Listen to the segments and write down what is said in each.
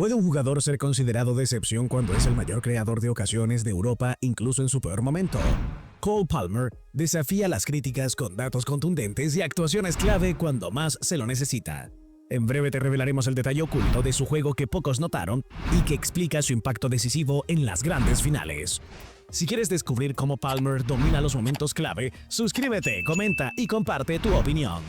¿Puede un jugador ser considerado decepción cuando es el mayor creador de ocasiones de Europa incluso en su peor momento? Cole Palmer desafía las críticas con datos contundentes y actuaciones clave cuando más se lo necesita. En breve te revelaremos el detalle oculto de su juego que pocos notaron y que explica su impacto decisivo en las grandes finales. Si quieres descubrir cómo Palmer domina los momentos clave, suscríbete, comenta y comparte tu opinión.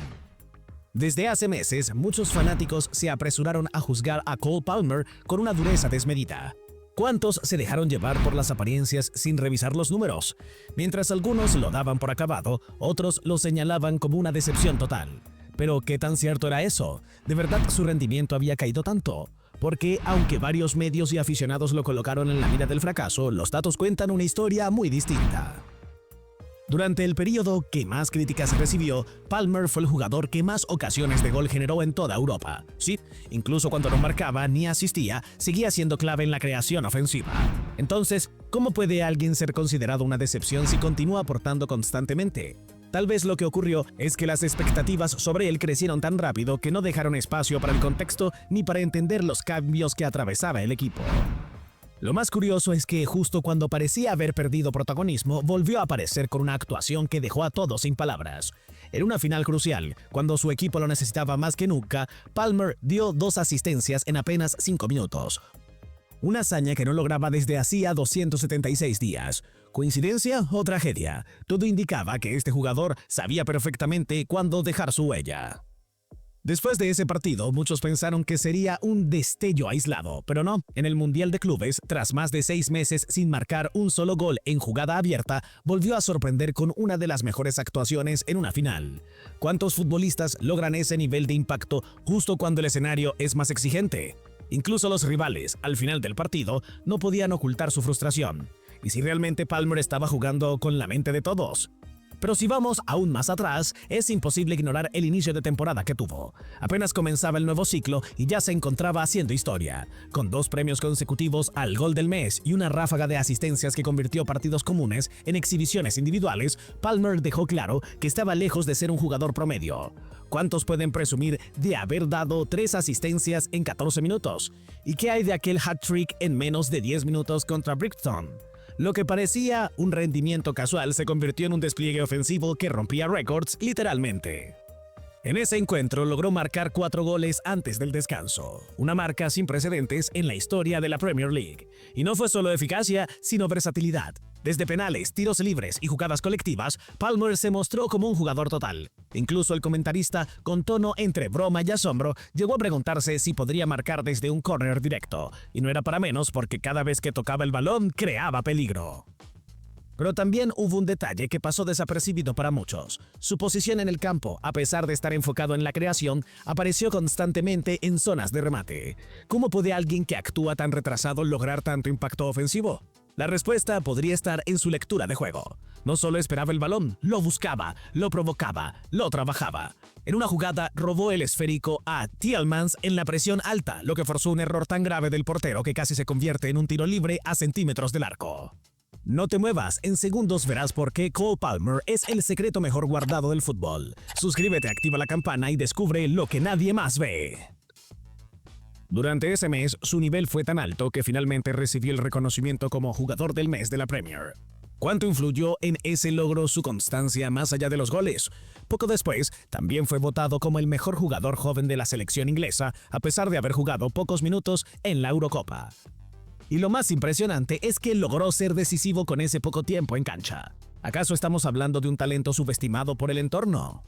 Desde hace meses, muchos fanáticos se apresuraron a juzgar a Cole Palmer con una dureza desmedida. ¿Cuántos se dejaron llevar por las apariencias sin revisar los números? Mientras algunos lo daban por acabado, otros lo señalaban como una decepción total. Pero ¿qué tan cierto era eso? ¿De verdad su rendimiento había caído tanto? Porque, aunque varios medios y aficionados lo colocaron en la mira del fracaso, los datos cuentan una historia muy distinta. Durante el periodo que más críticas recibió, Palmer fue el jugador que más ocasiones de gol generó en toda Europa. Sí, incluso cuando no marcaba ni asistía, seguía siendo clave en la creación ofensiva. Entonces, ¿cómo puede alguien ser considerado una decepción si continúa aportando constantemente? Tal vez lo que ocurrió es que las expectativas sobre él crecieron tan rápido que no dejaron espacio para el contexto ni para entender los cambios que atravesaba el equipo. Lo más curioso es que justo cuando parecía haber perdido protagonismo, volvió a aparecer con una actuación que dejó a todos sin palabras. En una final crucial, cuando su equipo lo necesitaba más que nunca, Palmer dio 2 asistencias en apenas 5 minutos. Una hazaña que no lograba desde hacía 276 días. ¿Coincidencia o tragedia? Todo indicaba que este jugador sabía perfectamente cuándo dejar su huella. Después de ese partido, muchos pensaron que sería un destello aislado, pero no. En el Mundial de Clubes, tras más de 6 meses sin marcar un solo gol en jugada abierta, volvió a sorprender con una de las mejores actuaciones en una final. ¿Cuántos futbolistas logran ese nivel de impacto justo cuando el escenario es más exigente? Incluso los rivales, al final del partido, no podían ocultar su frustración. ¿Y si realmente Palmer estaba jugando con la mente de todos? Pero si vamos aún más atrás, es imposible ignorar el inicio de temporada que tuvo. Apenas comenzaba el nuevo ciclo y ya se encontraba haciendo historia. Con 2 premios consecutivos al gol del mes y una ráfaga de asistencias que convirtió partidos comunes en exhibiciones individuales, Palmer dejó claro que estaba lejos de ser un jugador promedio. ¿Cuántos pueden presumir de haber dado 3 asistencias en 14 minutos? ¿Y qué hay de aquel hat-trick en menos de 10 minutos contra Brighton? Lo que parecía un rendimiento casual se convirtió en un despliegue ofensivo que rompía récords literalmente. En ese encuentro logró marcar 4 goles antes del descanso, una marca sin precedentes en la historia de la Premier League. Y no fue solo eficacia, sino versatilidad. Desde penales, tiros libres y jugadas colectivas, Palmer se mostró como un jugador total. Incluso el comentarista, con tono entre broma y asombro, llegó a preguntarse si podría marcar desde un córner directo. Y no era para menos porque cada vez que tocaba el balón, creaba peligro. Pero también hubo un detalle que pasó desapercibido para muchos. Su posición en el campo, a pesar de estar enfocado en la creación, apareció constantemente en zonas de remate. ¿Cómo puede alguien que actúa tan retrasado lograr tanto impacto ofensivo? La respuesta podría estar en su lectura de juego. No solo esperaba el balón, lo buscaba, lo provocaba, lo trabajaba. En una jugada robó el esférico a Tielemans en la presión alta, lo que forzó un error tan grave del portero que casi se convierte en un tiro libre a centímetros del arco. No te muevas, en segundos verás por qué Cole Palmer es el secreto mejor guardado del fútbol. Suscríbete, activa la campana y descubre lo que nadie más ve. Durante ese mes, su nivel fue tan alto que finalmente recibió el reconocimiento como jugador del mes de la Premier. ¿Cuánto influyó en ese logro su constancia más allá de los goles? Poco después, también fue votado como el mejor jugador joven de la selección inglesa, a pesar de haber jugado pocos minutos en la Eurocopa. Y lo más impresionante es que logró ser decisivo con ese poco tiempo en cancha. ¿Acaso estamos hablando de un talento subestimado por el entorno?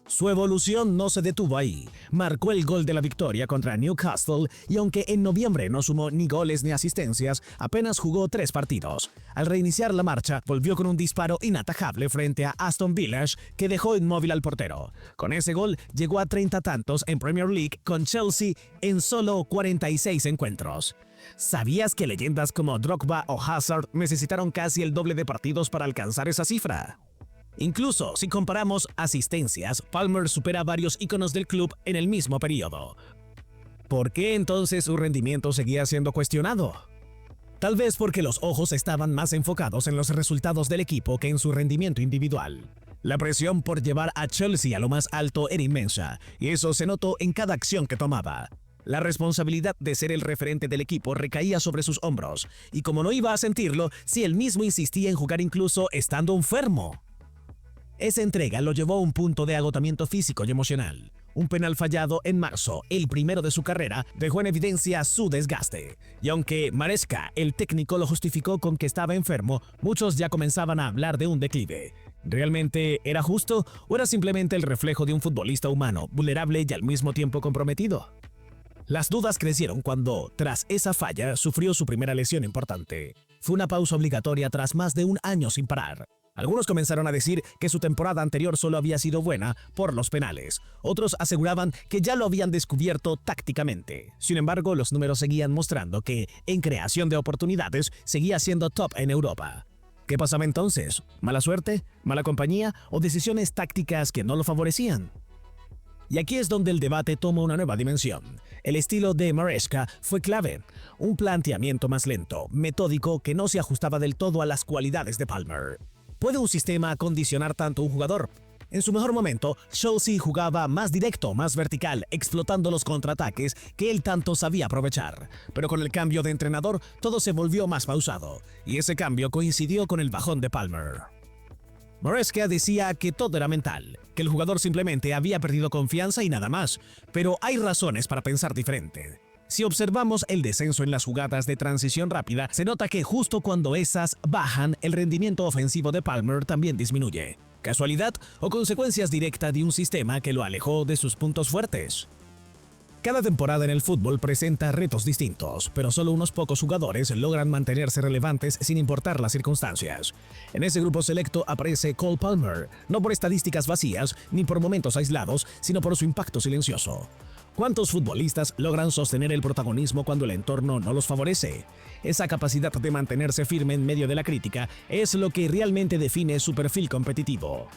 Su evolución no se detuvo ahí. Marcó el gol de la victoria contra Newcastle y aunque en noviembre no sumó ni goles ni asistencias, apenas jugó 3 partidos. Al reiniciar la marcha, volvió con un disparo inatajable frente a Aston Villa que dejó inmóvil al portero. Con ese gol llegó a 30 tantos en Premier League con Chelsea en solo 46 encuentros. ¿Sabías que leyendas como Drogba o Hazard necesitaron casi el doble de partidos para alcanzar esa cifra? Incluso si comparamos asistencias, Palmer supera a varios íconos del club en el mismo periodo. ¿Por qué entonces su rendimiento seguía siendo cuestionado? Tal vez porque los ojos estaban más enfocados en los resultados del equipo que en su rendimiento individual. La presión por llevar a Chelsea a lo más alto era inmensa, y eso se notó en cada acción que tomaba. La responsabilidad de ser el referente del equipo recaía sobre sus hombros, y como no iba a sentirlo si él mismo insistía en jugar incluso estando enfermo. Esa entrega lo llevó a un punto de agotamiento físico y emocional. Un penal fallado en marzo, el primero de su carrera, dejó en evidencia su desgaste. Y aunque Maresca, el técnico, lo justificó con que estaba enfermo, muchos ya comenzaban a hablar de un declive. ¿Realmente era justo o era simplemente el reflejo de un futbolista humano, vulnerable y al mismo tiempo comprometido? Las dudas crecieron cuando, tras esa falla, sufrió su primera lesión importante. Fue una pausa obligatoria tras más de un año sin parar. Algunos comenzaron a decir que su temporada anterior solo había sido buena por los penales. Otros aseguraban que ya lo habían descubierto tácticamente. Sin embargo, los números seguían mostrando que, en creación de oportunidades, seguía siendo top en Europa. ¿Qué pasaba entonces? ¿Mala suerte? ¿Mala compañía? ¿O decisiones tácticas que no lo favorecían? Y aquí es donde el debate toma una nueva dimensión. El estilo de Maresca fue clave. Un planteamiento más lento, metódico, que no se ajustaba del todo a las cualidades de Palmer. ¿Puede un sistema condicionar tanto a un jugador? En su mejor momento, Chelsea jugaba más directo, más vertical, explotando los contraataques que él tanto sabía aprovechar. Pero con el cambio de entrenador, todo se volvió más pausado, y ese cambio coincidió con el bajón de Palmer. Maresca decía que todo era mental, que el jugador simplemente había perdido confianza y nada más, pero hay razones para pensar diferente. Si observamos el descenso en las jugadas de transición rápida, se nota que justo cuando esas bajan, el rendimiento ofensivo de Palmer también disminuye. ¿Casualidad o consecuencias directas de un sistema que lo alejó de sus puntos fuertes? Cada temporada en el fútbol presenta retos distintos, pero solo unos pocos jugadores logran mantenerse relevantes sin importar las circunstancias. En ese grupo selecto aparece Cole Palmer, no por estadísticas vacías ni por momentos aislados, sino por su impacto silencioso. ¿Cuántos futbolistas logran sostener el protagonismo cuando el entorno no los favorece? Esa capacidad de mantenerse firme en medio de la crítica es lo que realmente define su perfil competitivo.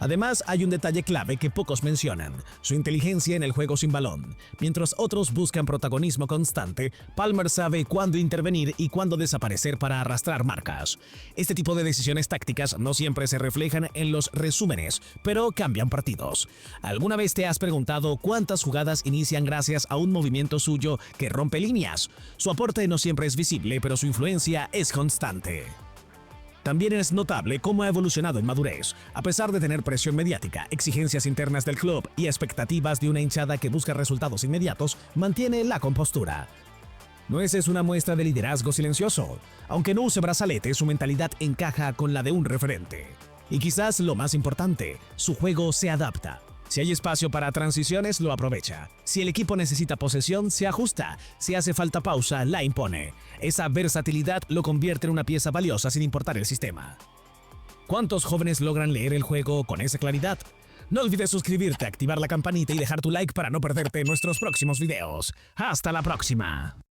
Además, hay un detalle clave que pocos mencionan, su inteligencia en el juego sin balón. Mientras otros buscan protagonismo constante, Palmer sabe cuándo intervenir y cuándo desaparecer para arrastrar marcas. Este tipo de decisiones tácticas no siempre se reflejan en los resúmenes, pero cambian partidos. ¿Alguna vez te has preguntado cuántas jugadas inician gracias a un movimiento suyo que rompe líneas? Su aporte no siempre es visible, pero su influencia es constante. También es notable cómo ha evolucionado en madurez. A pesar de tener presión mediática, exigencias internas del club y expectativas de una hinchada que busca resultados inmediatos, mantiene la compostura. ¿No esa es una muestra de liderazgo silencioso? Aunque no use brazalete, su mentalidad encaja con la de un referente. Y quizás lo más importante, su juego se adapta. Si hay espacio para transiciones, lo aprovecha. Si el equipo necesita posesión, se ajusta. Si hace falta pausa, la impone. Esa versatilidad lo convierte en una pieza valiosa sin importar el sistema. ¿Cuántos jóvenes logran leer el juego con esa claridad? No olvides suscribirte, activar la campanita y dejar tu like para no perderte nuestros próximos videos. ¡Hasta la próxima!